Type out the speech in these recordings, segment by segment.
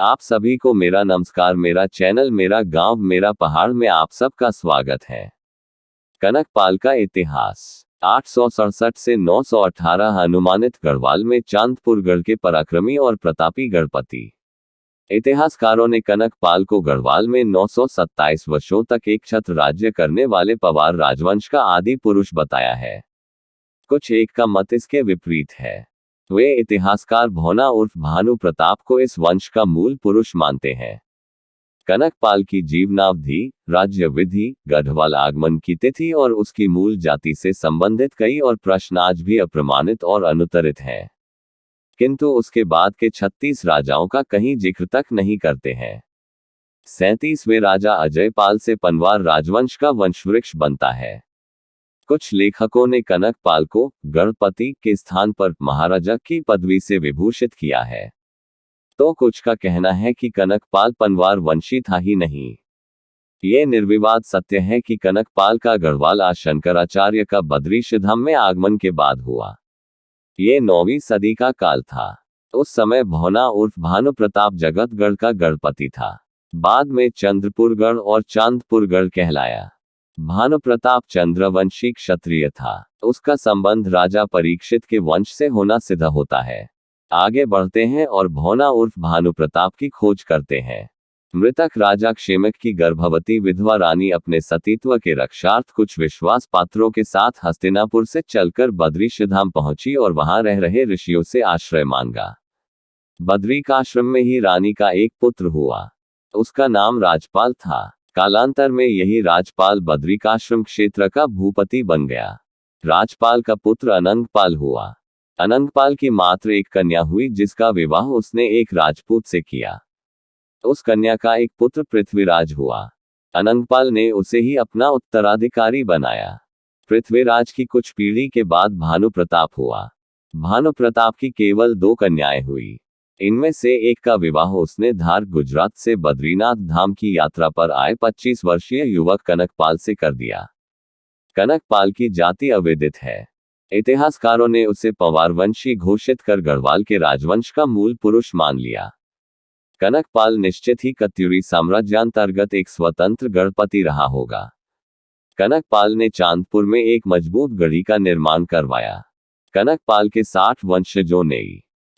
आप सभी को मेरा नमस्कार। मेरा चैनल मेरा गांव मेरा पहाड़ में आप सबका स्वागत है। कनकपाल का इतिहास 867 से 918 अनुमानित गढ़वाल में चांदपुर गढ़ के पराक्रमी और प्रतापी गढ़पति। इतिहासकारों ने कनकपाल को गढ़वाल में 927 वर्षों तक एक छत्र राज्य करने वाले पवार राजवंश का आदि पुरुष बताया है। कुछ एक का मत इसके विपरीत है। वे इतिहासकार भौना उर्फ भानु प्रताप को इस वंश का मूल पुरुष मानते हैं। कनकपाल की जीवनावधि, राज्य विधि, गढ़वाल आगमन की तिथि और उसकी मूल जाति से संबंधित कई और प्रश्न आज भी अप्रमाणित और अनुत्तरित हैं। किंतु उसके बाद के 36 राजाओं का कहीं जिक्र तक नहीं करते हैं। 37वें राजा अजयपाल से पनवार राजवंश का वंशवृक्ष बनता है। कुछ लेखकों ने कनकपाल को गढ़पति के स्थान पर महाराजा की पदवी से विभूषित किया है, तो कुछ का कहना है कि कनकपाल पनवार वंशी था ही नहीं। ये निर्विवाद सत्य है कि कनकपाल का गढ़वाल आज शंकराचार्य का बद्रीश्धाम में आगमन के बाद हुआ। ये 9वीं सदी का काल था। उस समय भौना उर्फ भानु प्रताप जगतगढ़ का गढ़पति था। बाद में चंद्रपुरगढ़ और चांदपुरगढ़ कहलाया। भानु प्रताप चंद्रवंशी क्षत्रिय था। उसका संबंध राजा परीक्षित के वंश से होना सिद्ध होता है। आगे बढ़ते हैं और भौना उर्फ भानु प्रताप की खोज करते हैं। मृतक राजा क्षेमक की गर्भवती विधवा रानी अपने सतीत्व के रक्षार्थ कुछ विश्वास पात्रों के साथ हस्तिनापुर से चलकर बद्रीश्धाम पहुंची और वहां रह रहे ऋषियों से आश्रय मांगा। बद्रिकाश्रम में ही रानी का एक पुत्र हुआ। उसका नाम राजपाल था। कालांतर में यही राजपाल बद्रिकाश्रम क्षेत्र का भूपति बन गया। राजपाल का पुत्र अनंगपाल हुआ। अनंगपाल की मात्र एक कन्या हुई जिसका विवाह उसने एक राजपूत से किया। उस कन्या का एक पुत्र पृथ्वीराज हुआ। अनंगपाल ने उसे ही अपना उत्तराधिकारी बनाया। पृथ्वीराज की कुछ पीढ़ी के बाद भानु प्रताप हुआ। भानु प्रताप की केवल 2 कन्याएं हुई। इनमें से एक का विवाह उसने धार गुजरात से बद्रीनाथ धाम की यात्रा पर आए 25 वर्षीय युवक कनकपाल से कर दिया। कनकपाल की जाति अवेदित है। इतिहासकारों ने उसे पवारवंशी घोषित कर गढ़वाल के राजवंश का मूल पुरुष मान लिया। कनकपाल निश्चित ही कत्यूरी साम्राज्यांतर्गत एक स्वतंत्र गढ़पति रहा होगा। कनकपाल ने चांदपुर में एक मजबूत गढ़ी का निर्माण करवाया। कनकपाल के 60 वंशजों ने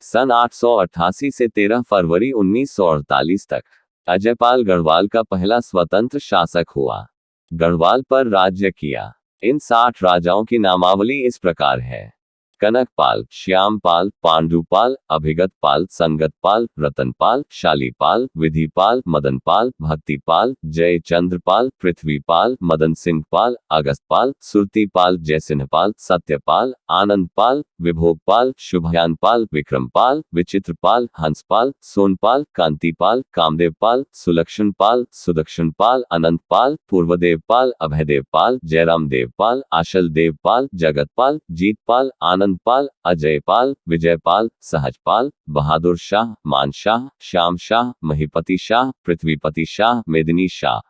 सन 888 से 13 फरवरी 1948 तक अजयपाल गढ़वाल का पहला स्वतंत्र शासक हुआ। गढ़वाल पर राज्य किया। इन 60 राजाओं की नामावली इस प्रकार है: कनकपाल, श्यामपाल, पांडुपाल, अभिगतपाल, संगतपाल, रतनपाल, शालीपाल, विधिपाल, मदनपाल, भक्तिपाल, जयचंद्रपाल, पृथ्वीपाल, मदन सिंहपाल, अगस्तपाल, सुरतीपाल, जयसिंहपाल, सत्यपाल, आनंदपाल, विभोगपाल, शुभयानपाल, विक्रमपाल, विचित्रपाल, हंसपाल, सोनपाल, कांतिपाल, कामदेवपाल, सुलक्षणपाल, सुदक्षिणपाल, अनंतपाल, पूर्वदेवपाल, अभयदेवपाल, जयरामदेवपाल, आशलदेवपाल, जगतपाल, जीतपाल, आनंदपाल, अजयपाल, विजयपाल, सहजपाल, बहादुर शाह, मानशाह, श्याम शाह, महिपति शाह, पृथ्वीपति शाह, मेदिनी शाह,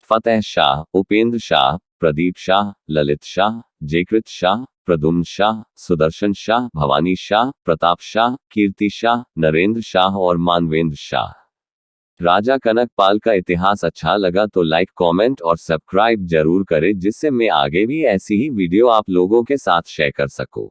फतेह शाह, उपेंद्र शाह, प्रदीप शाह, ललित शाह, जयकृत शाह, प्रदुम्न शाह, सुदर्शन शाह, भवानी शाह, प्रताप शाह, कीर्ति शाह, नरेंद्र शाह और मानवेंद्र शाह। राजा कनकपाल का इतिहास अच्छा लगा तो लाइक, कमेंट और सब्सक्राइब जरूर करें, जिससे मैं आगे भी ऐसी ही वीडियो आप लोगों के साथ शेयर कर सकूं।